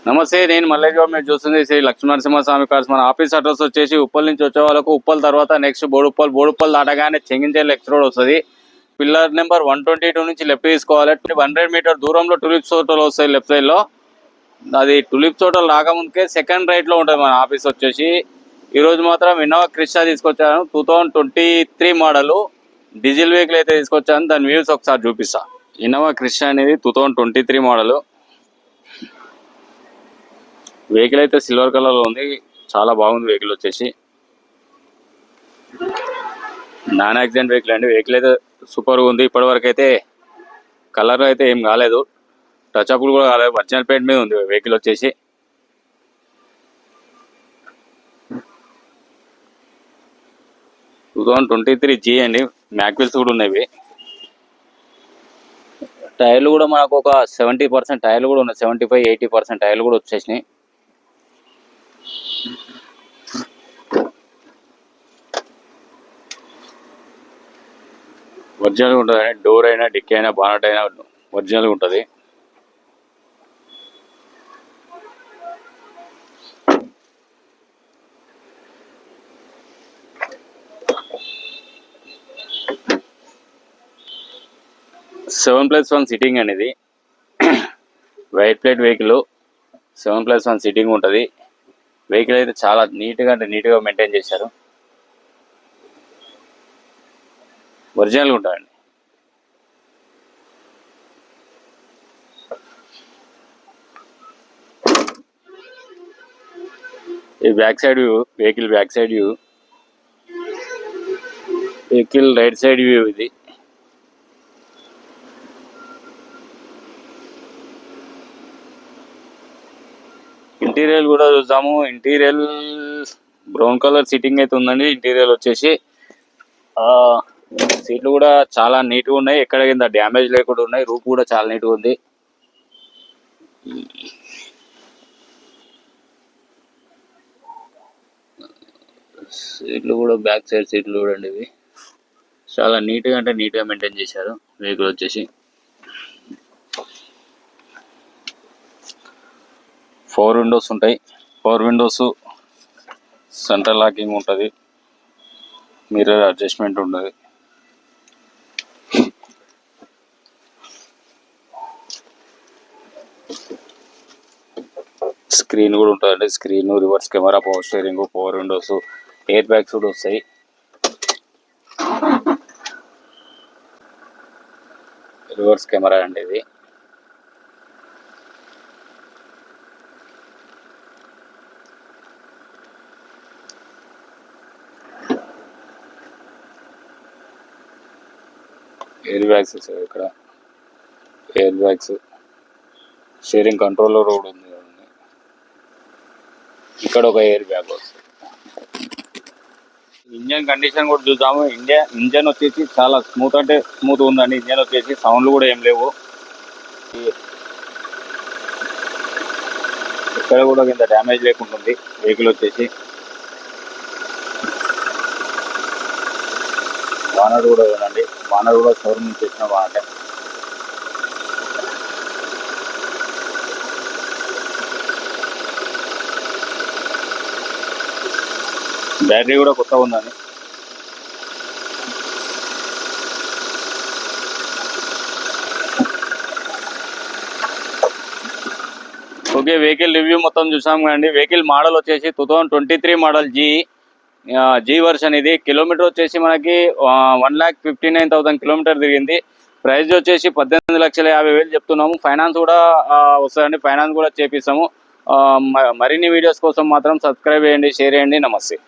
నమస్తే, నేను మల్లేష్ బాబు. మీరు చూస్తుంది శ్రీ లక్ష్మీనరసింహస్వామి కార్స్. మన ఆఫీస్ అడ్రస్ వచ్చేసి ఉప్పల్ నుంచి వచ్చే వాళ్ళకు ఉప్పల్ తర్వాత నెక్స్ట్ బోడుప్పల్ దాటగానే చెంగిచెర్ల ఎక్స్ రోడ్ వస్తుంది. పిల్లర్ నెంబర్ 122 నుంచి లెఫ్ట్ తీసుకోవాలి. 100 మీటర్ దూరంలో టులిప్స్ హోటల్ వస్తాయి లెఫ్ట్ సైడ్ లో. అది టులిప్స్ హోటల్ రాకముందుకే సెకండ్ రైట్ లో ఉంటుంది మన ఆఫీస్ వచ్చేసి. ఈ రోజు మాత్రం ఇన్నోవా క్రిస్టా తీసుకొచ్చాను. 2023 మోడల్ డీజిల్ వెహికల్ అయితే తీసుకొచ్చాను. దాని వ్యూస్ ఒకసారి చూపిస్తా. ఇన్నోవా క్రిస్టా అనేది 2023 మోడల్ వెహికల్ అయితే సిల్వర్ కలర్ లో ఉంది. చాలా బాగుంది వెహికల్ వచ్చేసి. నాన్ యాక్సిడెంట్ వెహికల్ అండి. వెహికల్ అయితే సూపర్ గా ఉంది. ఇప్పటి వరకు అయితే కలర్ అయితే ఏం కాలేదు, టచ్ అప్ కూడా కాలేదు. ఒరిజినల్ పెయింట్ మీద ఉంది వెహికల్ వచ్చేసి. టూ 2023 G అండి. మ్యాక్విల్స్ కూడా ఉన్నాయి. టైర్లు కూడా మనకు ఒక 70% టైర్లు కూడా ఉన్నాయి. 75-80% టైర్లు కూడా వచ్చేసినాయి. ఒరిజినల్గా ఉంటుంది. డోర్ అయినా డిక్కీ అయినా బానట్ అయినా ఒరిజినల్గా ఉంటుంది. సెవెన్ ప్లస్ వన్ సిట్టింగ్ అనేది వైట్ ప్లేట్ వెహికల్. 7+1 సిట్టింగ్ ఉంటుంది. వెహికల్ అయితే చాలా నీట్గా మెయింటైన్ చేశారు. ఒరిజినల్గా ఉంటుందండి. ఈ back side view, vehicle back side view, vehicle right side view. ఇది ఇంటీరియర్ కూడా చూద్దాము. ఇంటీరియర్ బ్రౌన్ కలర్ సిట్టింగ్ అయితే ఉందండి. ఇంటీరియర్ వచ్చేసి సీట్లు కూడా చాలా నీట్గా ఉన్నాయి. ఎక్కడ కింద డ్యామేజ్ లేకుండా ఉన్నాయి. రూఫ్ కూడా చాలా నీట్గా ఉంది. సీట్లు కూడా బ్యాక్ సైడ్ సీట్లు చూడండి. ఇవి చాలా నీట్గా మెయింటైన్ చేశారు వెహికల్ వచ్చేసి. 4 విండోస్ ఉంటాయి. 4 విండోస్, సెంట్రల్ లాకింగ్ ఉంటుంది, మిర్రర్ అడ్జస్ట్మెంట్ ఉంటుంది. స్క్రీన్ కూడా ఉంటుందండి. Screen, reverse camera, power steering, 4 Windows, air bags కూడా వస్తాయి. రివర్స్ కెమెరా అండి ఇది. ఎయిర్ బ్యాగ్స్ వస్తాయి. ఇక్కడ ఎయిర్ బ్యాగ్స్, స్టీరింగ్ కంట్రోలర్ కూడా ఉంది. ఇక్కడ ఒక ఎయిర్ బ్యాగ్ వస్తుంది. ఇంజన్ కండిషన్ కూడా చూద్దాము. ఇంజన్ వచ్చేసి చాలా స్మూత్ ఉందండి. ఇంజన్ వచ్చేసి సౌండ్లు కూడా ఏం లేవు. ఇక్కడ కూడా కింద డ్యామేజ్ లేకుంటుంది వెహికల్ వచ్చేసి. బానర్ కూడా ఉందండి. బానర్ కూడా షోరూమ్ నుంచి వచ్చిన బానటే. బ్యాటరీ కూడా కొత్తగా ఉందండి. ఓకే, వెహికల్ రివ్యూ మొత్తం చూసాం కదండి. వెహికల్ మోడల్ వచ్చేసి 2023 మోడల్ జీ వర్షన్. ఇది కిలోమీటర్ వచ్చేసి మనకి 1,59,000 కిలోమీటర్ తిరిగింది. ప్రైస్ వచ్చేసి 18,50,000 చెప్తున్నాము. ఫైనాన్స్ కూడా వస్తుందండి. ఫైనాన్స్ కూడా చేపిస్తాము. మరిన్ని వీడియోస్ కోసం మాత్రం సబ్స్క్రైబ్ చేయండి, షేర్ చేయండి. నమస్తే.